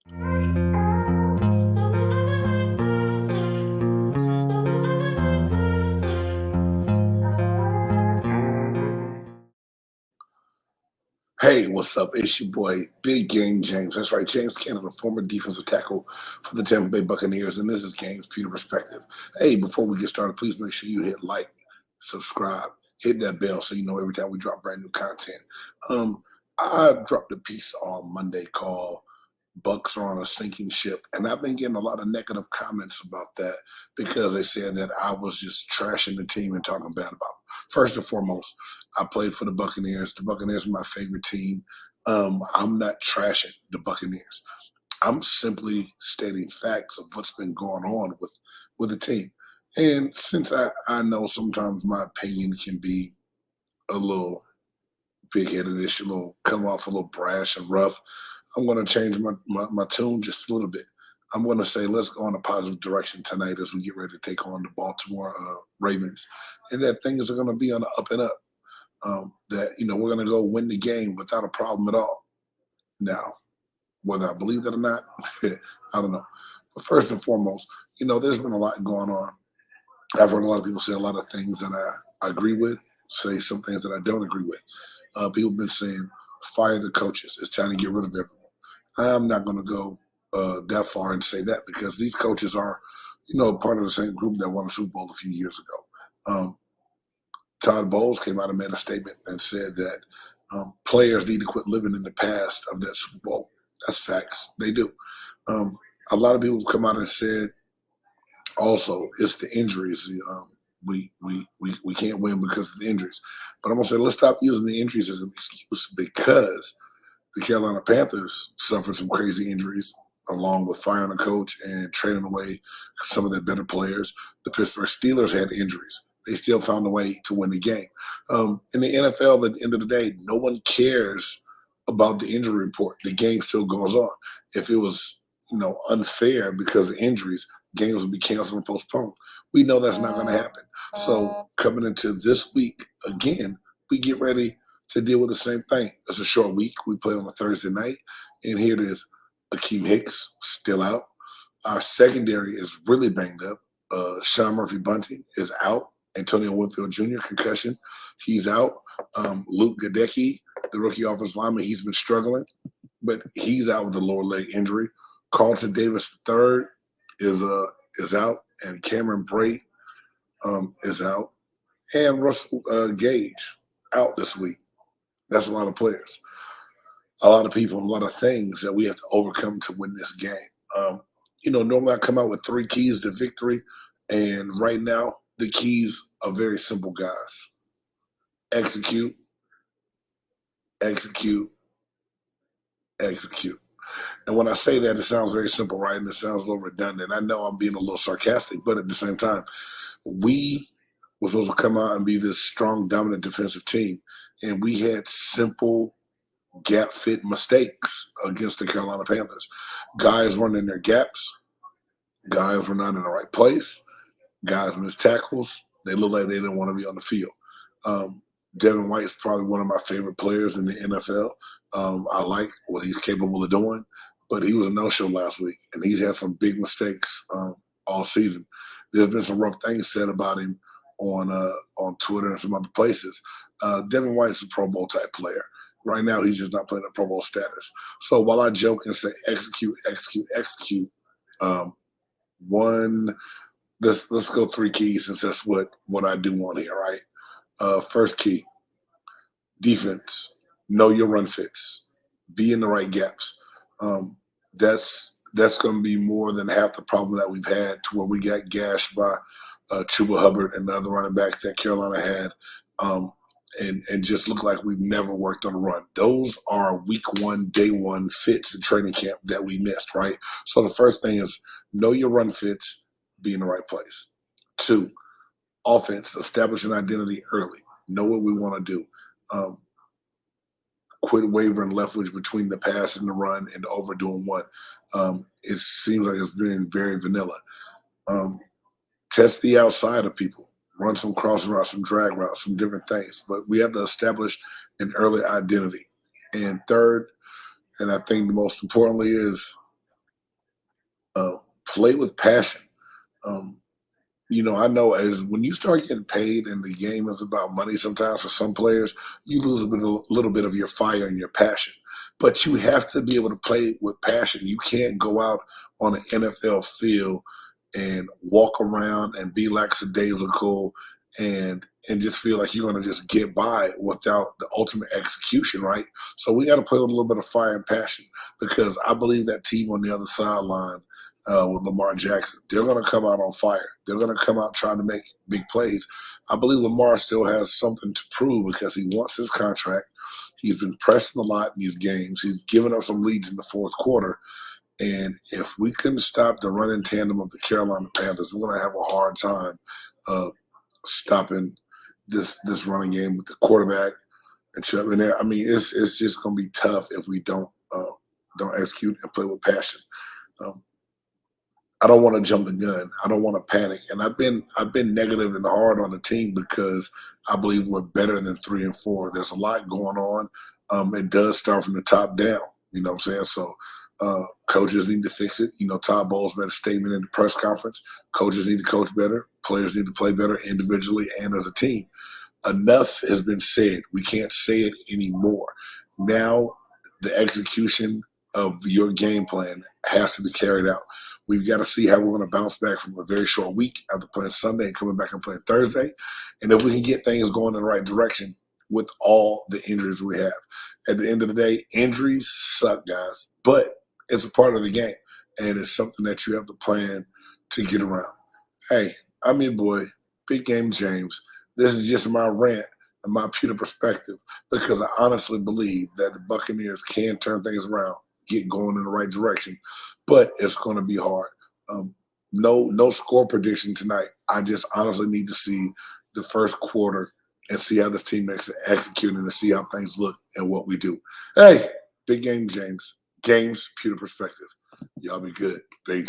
Hey, what's up? It's your boy, Big Game James. That's right, James Canida, former defensive tackle for the Tampa Bay Buccaneers, and this is Games Peter Perspective. Hey, before we get started, please make sure you hit like, subscribe, hit that bell so you know every time we drop brand new content. Um, I dropped a piece on Monday called Bucks are on a sinking ship, and I've been getting a lot of negative comments about that because they said that I was just trashing the team and talking bad about them. First and foremost, I played for the Buccaneers. The Buccaneers are my favorite team. I'm not trashing the Buccaneers. I'm simply stating facts of what's been going on with the team. And since I know sometimes my opinion can be a little big-headed-ish, a little come off a little brash and rough, I'm going to change my tune just a little bit. I'm going to say let's go in a positive direction tonight as we get ready to take on the Baltimore Ravens, and that things are going to be on the up and up. That we're going to go win the game without a problem at all. Now, whether I believe that or not, I don't know. But first and foremost, there's been a lot going on. I've heard a lot of people say a lot of things that I agree with, say some things that I don't agree with. People have been saying, fire the coaches. It's time to get rid of everyone. I'm not going to go that far and say that because these coaches are, part of the same group that won a Super Bowl a few years ago. Todd Bowles came out and made a statement and said that players need to quit living in the past of that Super Bowl. That's facts. They do. A lot of people have come out and said also it's the injuries. We can't win because of the injuries. But I'm going to say let's stop using the injuries as an excuse because the Carolina Panthers suffered some crazy injuries along with firing a coach and trading away some of their better players. The Pittsburgh Steelers had injuries. They still found a way to win the game. In the NFL, at the end of the day, no one cares about the injury report. The game still goes on. If it was, unfair because of injuries, games would be canceled and postponed. We know that's not going to happen. So coming into this week, again, we get ready to deal with the same thing. It's a short week. We play on a Thursday night, and here it is. Akeem Hicks still out. Our secondary is really banged up. Sean Murphy-Bunting is out. Antonio Winfield Jr., concussion. He's out. Luke Gadecki, the rookie offensive lineman, he's been struggling, but he's out with a lower leg injury. Carlton Davis III is out, and Cameron Brate is out. And Russell Gage out this week. That's a lot of players, a lot of people, and a lot of things that we have to overcome to win this game. Normally I come out with 3 keys to victory, and right now the keys are very simple, guys. Execute, execute, execute. And when I say that, it sounds very simple, right? And it sounds a little redundant. I know I'm being a little sarcastic, but at the same time, we were supposed to come out and be this strong, dominant defensive team, and we had simple gap fit mistakes against the Carolina Panthers. Guys weren't in their gaps. Guys were not in the right place. Guys missed tackles. They looked like they didn't want to be on the field. Devin White's probably one of my favorite players in the NFL. I like what he's capable of doing, but he was a no-show last week, and he's had some big mistakes all season. There's been some rough things said about him on Twitter and some other places. Devin White's a Pro Bowl type player. Right now, he's just not playing at Pro Bowl status. So while I joke and say execute, execute, execute, let's go 3 keys since that's what I do want here, right? First key, defense. Know your run fits. Be in the right gaps. That's going to be more than half the problem that we've had to where we got gashed by Chuba Hubbard and the other running backs that Carolina had. And just look like we've never worked on a run. Those are week 1, day 1 fits in training camp that we missed, right? So the first thing is know your run fits, be in the right place. 2, offense, establish an identity early. Know what we want to do. Quit wavering leftward between the pass and the run and overdoing one. It seems like it's been very vanilla. Test the outside of people. Run some cross routes, some drag routes, some different things. But we have to establish an early identity. And third, and I think the most importantly is Uh, Play with passion. Um, I know as when you start getting paid and the game is about money, sometimes for some players, you lose a little bit of your fire and your passion. But you have to be able to play with passion. You can't go out on an NFL field and walk around and be lackadaisical and just feel like you're going to just get by without the ultimate execution, right? So we got to play with a little bit of fire and passion because I believe that team on the other sideline with Lamar Jackson, they're going to come out on fire. They're going to come out trying to make big plays. I believe Lamar still has something to prove because he wants his contract. He's been pressing a lot in these games. He's given up some leads in the fourth quarter. And if we couldn't stop the running tandem of the Carolina Panthers, we're going to have a hard time stopping this running game with the quarterback and Chubb in there. I mean, it's just going to be tough if we don't execute and play with passion. Um, I don't want to jump the gun. I don't want to panic. And I've been negative and hard on the team because I believe we're better than 3-4. There's a lot going on. It does start from the top down. You know what I'm saying? So coaches need to fix it. Todd Bowles made a statement in the press conference. Coaches need to coach better. Players need to play better individually and as a team. Enough has been said. We can't say it anymore. Now the execution of your game plan has to be carried out. We've got to see how we're going to bounce back from a very short week after playing Sunday and coming back and playing Thursday. And if we can get things going in the right direction with all the injuries we have. At the end of the day, injuries suck, guys, but it's a part of the game. And it's something that you have to plan to get around. Hey, I'm your boy, Big Game James. This is just my rant and my pure perspective because I honestly believe that the Buccaneers can turn things around, get going in the right direction, but it's going to be hard. No score prediction tonight. I just honestly need to see the first quarter and see how this team makes it executing and see how things look and what we do. Hey, Big Game James. Games, pure perspective. Y'all be good. Peace.